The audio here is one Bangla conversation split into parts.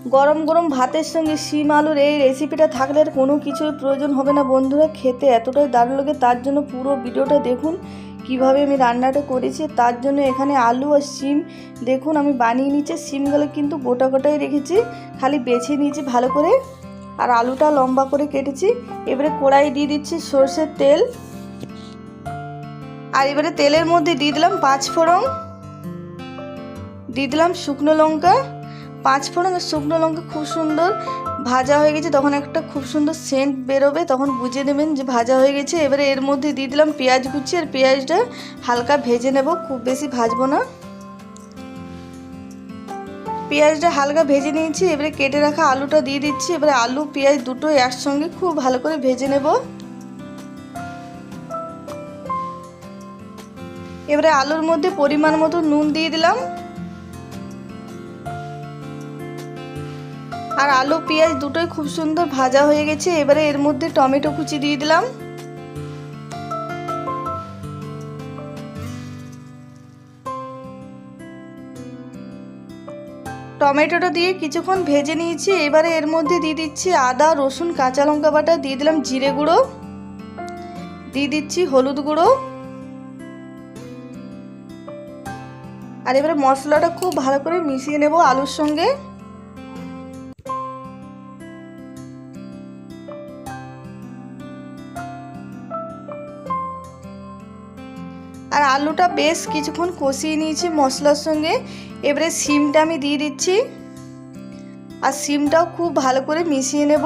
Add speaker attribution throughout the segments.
Speaker 1: গরম গরম ভাতের সঙ্গে শিম আলুর এই রেসিপিটা থাকলে আর কোনো কিছুর প্রয়োজন হবে না বন্ধুরা, খেতে এতটাই দারুণ লাগে। তার জন্য পুরো ভিডিওটা দেখুন কিভাবে আমি রান্নাটা করেছি। তার জন্য এখানে আলু আর শিম দেখুন আমি বানিয়ে নিচ্ছি। শিমগুলো কিন্তু গোটা গোটাই রেখেছি, খালি বেছে নিয়েছি ভালো করে, আর আলুটা লম্বা করে কেটেছি। এবারে কড়াই দিয়ে দিচ্ছি সরষের তেল, আর এবারে তেলের মধ্যে দিয়ে দিলাম 5 ফোড়ন, দিয়ে দিলাম শুকনো লঙ্কা। 5 ফোড়ন আর শুকনো লঙ্কা খুব সুন্দর ভাজা হয়ে গেছে, তখন একটা খুব সুন্দর সেন্ট বেরোবে, তখন বুঝে নেবেন যে ভাজা হয়ে গেছে। এবারে এর মধ্যে দিয়ে দিলাম পেঁয়াজ কুচি, আর পেঁয়াজটা হালকা ভেজে নেব, খুব বেশি ভাজবো না। পেঁয়াজটা হালকা ভেজে নিয়েছি, এবারে কেটে রাখা আলুটা দিয়ে দিচ্ছি। এবারে আলু পেঁয়াজ দুটো একসঙ্গে খুব ভালো করে ভেজে নেব। এবারে আলুর মধ্যে পরিমাণ মতো নুন দিয়ে দিলাম, আর আলু পেঁয়াজ দুটোই খুব সুন্দর ভাজা হয়ে গেছে। এবারে এর মধ্যে টমেটো কুচি দিয়ে দিলাম, টমেটোটা দিয়ে কিছুক্ষণ ভেজে নিয়েছি। এবারে এর মধ্যে দিয়ে দিচ্ছি আদা রসুন কাঁচা লঙ্কা বাটা, দিয়ে দিলাম জিরে গুঁড়ো, দিয়ে দিচ্ছি হলুদ গুঁড়ো, আর এবারে মশলাটা খুব ভালো করে মিশিয়ে নেব আলুর সঙ্গে। আর আলুটা বেশ কিছুক্ষণ কষিয়ে নিয়েছি মশলার সঙ্গে। এবারে শিমটা আমি দিয়ে দিচ্ছি, আর শিমটাও খুব ভালো করে মিশিয়ে নেব।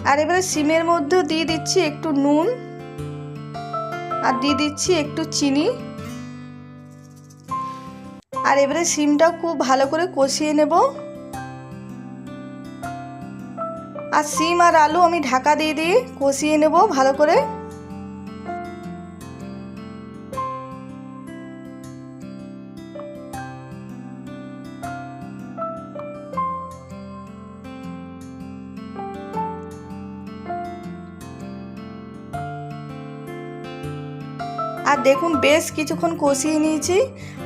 Speaker 1: আর এবারে শিমের মধ্যেও দিয়ে দিচ্ছি একটু নুন, আর দিয়ে দিচ্ছি একটু চিনি, আর এবারে শিমটা খুব ভালো করে কষিয়ে নেব। আর শিম আর আলু আমি ঢাকা দিয়ে দিয়ে কষিয়ে নেব ভালো করে। আর দেখুন বেশ কিছুক্ষণ কষিয়ে নিয়েছি,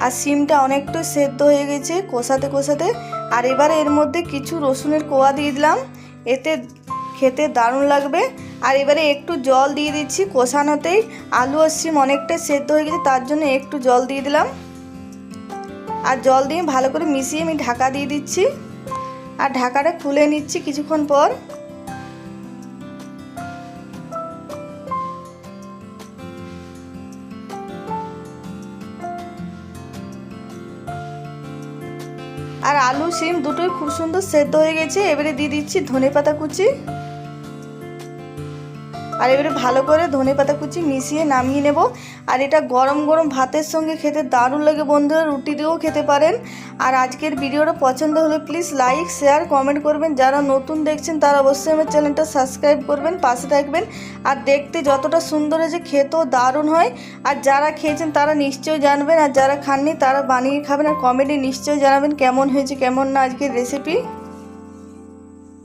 Speaker 1: আর শিমটা অনেকটা সেদ্ধ হয়ে গেছে কষাতে কষাতে। আর এবারে এর মধ্যে কিছু রসুনের কোয়া দিয়ে দিলাম, এতে খেতে দারুণ লাগবে। আর এবারে একটু জল দিয়ে দিচ্ছি, কষানোতেই আলু আর শিম অনেকটা সেদ্ধ হয়ে গেছে, তার জন্য একটু জল দিয়ে দিলাম। আর জল দিয়ে ভালো করে মিশিয়ে আমি ঢাকা দিয়ে দিচ্ছি, আর ঢাকাটা খুলে নিচ্ছি কিছুক্ষণ পর। আর আলু শিম দুটোই খুব সুন্দর সেদ্ধ হয়ে গেছে। এবারে দিয়ে দিচ্ছি ধনেপাতা কুচি, আর এবারে ভালো করে ধনেপাতা কুচি মিশিয়ে নামিয়ে নেব। আর এটা গরম গরম ভাতের সঙ্গে খেতে দারুণ লাগে বন্ধুরা, রুটি দিয়েও খেতে পারেন। আর আজকের ভিডিওটা পছন্দ হলে প্লিজ লাইক শেয়ার কমেন্ট করবেন। যারা নতুন দেখছেন তারা অবশ্যই আমার চ্যানেলটা সাবস্ক্রাইব করবেন, পাশে থাকবেন। আর দেখতে যতটা সুন্দর হয়েছে খেতেও দারুণ হয়। আর যারা খেয়েছেন তারা নিশ্চয়ই জানবেন, আর যারা খাননি তারা বানিয়ে খাবেন, আর কমেন্টে নিশ্চয়ই জানাবেন কেমন হয়েছে কেমন না আজকের রেসিপি।